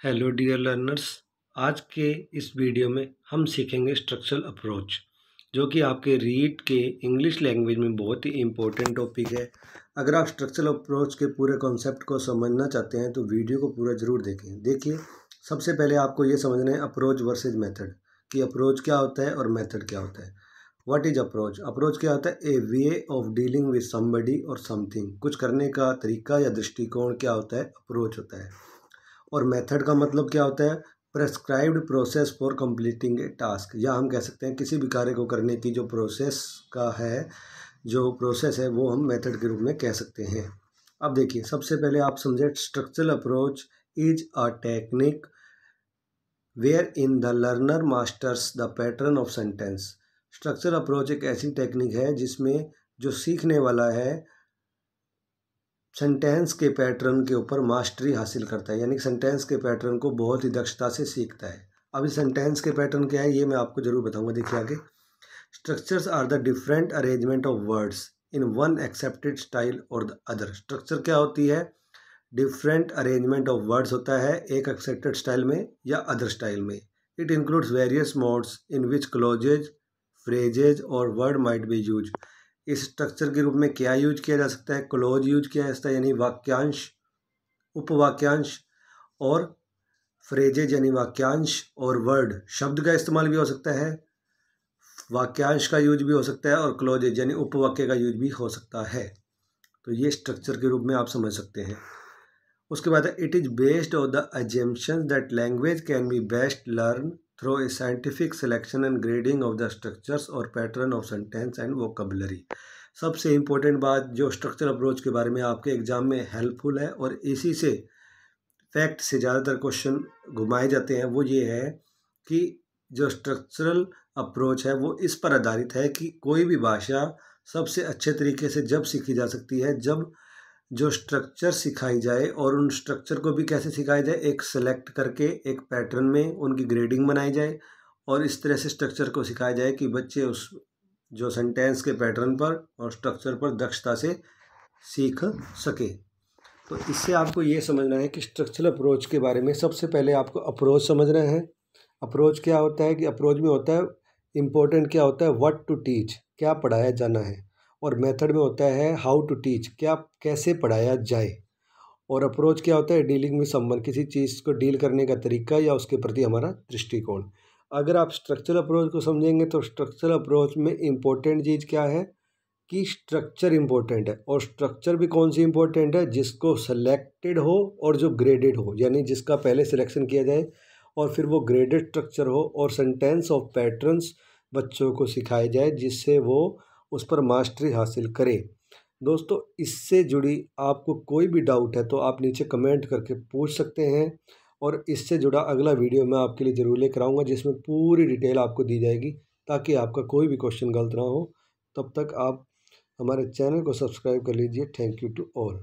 Hello dear learners. आज के इस वीडियो में हम सीखेंगे स्ट्रक्चरल अप्रोच, जो कि आपके रीट के इंग्लिश लैंग्वेज में बहुत ही इम्पोर्टेंट टॉपिक है। अगर आप स्ट्रक्चरल अप्रोच के पूरे कॉन्सेप्ट को समझना चाहते हैं तो वीडियो को पूरा ज़रूर देखें। देखिए, सबसे पहले आपको ये समझना है अप्रोच वर्सेज मेथड, कि अप्रोच क्या होता है और मेथड क्या होता है। What is approach? अप्रोच क्या होता है? A way of dealing with somebody और समथिंग। कुछ करने का तरीका या दृष्टिकोण क्या होता है? अप्रोच होता है। और मेथड का मतलब क्या होता है? Prescribed process for completing A task, या हम कह सकते हैं किसी भी कार्य को करने की जो प्रोसेस का है, जो प्रोसेस है वो हम मेथड के रूप में कह सकते हैं। अब देखिए, सबसे पहले आप समझे structural approach is a technique wherein the learner masters the pattern of sentence. Structural approach एक ऐसी टेक्निक है जिसमें जो सीखने वाला है सेंटेंस के पैटर्न के ऊपर मास्टरी हासिल करता है, यानी सेंटेंस के पैटर्न को बहुत ही दक्षता से सीखता है। अब इस सेंटेंस के पैटर्न क्या है ये मैं आपको जरूर बताऊंगा। देखिए आगे, structures are the different arrangement of words in one accepted style और द अदर। स्ट्रक्चर क्या होती है? डिफरेंट अरेंजमेंट ऑफ वर्ड्स होता है एक एक्सेप्टेड स्टाइल में या अदर स्टाइल में। It includes various modes in which clauses, phrases और वर्ड माइट बी यूज। इस स्ट्रक्चर के रूप में क्या यूज किया जा सकता है? क्लोज यूज किया जा सकता है, यानी वाक्यांश, उपवाक्यांश, और फ्रेजेज यानी वाक्यांश, और वर्ड शब्द का इस्तेमाल भी हो सकता है, वाक्यांश का यूज भी हो सकता है, और क्लोजेज यानी उपवाक्य का यूज भी हो सकता है। तो ये स्ट्रक्चर के रूप में आप समझ सकते हैं। उसके बाद it is based on the assumption that language can be best learn through a scientific selection and grading of the structures और pattern of sentence and vocabulary. सबसे इम्पोर्टेंट बात जो स्ट्रक्चर अप्रोच के बारे में आपके एग्जाम में हेल्पफुल है और इसी से फैक्ट से ज़्यादातर क्वेश्चन घुमाए जाते हैं, वो ये है कि जो स्ट्रक्चरल अप्रोच है वो इस पर आधारित है कि कोई भी भाषा सबसे अच्छे तरीके से जब सीखी जा सकती है जब जो स्ट्रक्चर सिखाई जाए, और उन स्ट्रक्चर को भी कैसे सिखाया जाए? एक सेलेक्ट करके एक पैटर्न में उनकी ग्रेडिंग बनाई जाए और इस तरह से स्ट्रक्चर को सिखाया जाए कि बच्चे उस जो सेंटेंस के पैटर्न पर और स्ट्रक्चर पर दक्षता से सीख सके। तो इससे आपको ये समझना है कि स्ट्रक्चरल अप्रोच के बारे में सबसे पहले आपको अप्रोच समझना है। अप्रोच क्या होता है? कि अप्रोच में होता है इम्पोर्टेंट क्या होता है? व्हाट टू टीच, क्या पढ़ाया जाना है। और मेथड में होता है हाउ टू टीच, क्या कैसे पढ़ाया जाए। और अप्रोच क्या होता है? डीलिंग में समवन, किसी चीज़ को डील करने का तरीका या उसके प्रति हमारा दृष्टिकोण। अगर आप स्ट्रक्चरल अप्रोच को समझेंगे तो स्ट्रक्चरल अप्रोच में इम्पोर्टेंट चीज़ क्या है? कि स्ट्रक्चर इम्पोर्टेंट है। और स्ट्रक्चर भी कौन सी इम्पोर्टेंट है? जिसको सेलेक्टेड हो और जो ग्रेडेड हो, यानी जिसका पहले सिलेक्शन किया जाए और फिर वो ग्रेडेड स्ट्रक्चर हो, और सेंटेंस ऑफ पैटर्न्स बच्चों को सिखाए जाए जिससे वो उस पर मास्टरी हासिल करे। दोस्तों, इससे जुड़ी आपको कोई भी डाउट है तो आप नीचे कमेंट करके पूछ सकते हैं, और इससे जुड़ा अगला वीडियो मैं आपके लिए ज़रूर लेकर आऊँगा जिसमें पूरी डिटेल आपको दी जाएगी ताकि आपका कोई भी क्वेश्चन गलत ना हो। तब तक आप हमारे चैनल को सब्सक्राइब कर लीजिए। Thank you to all.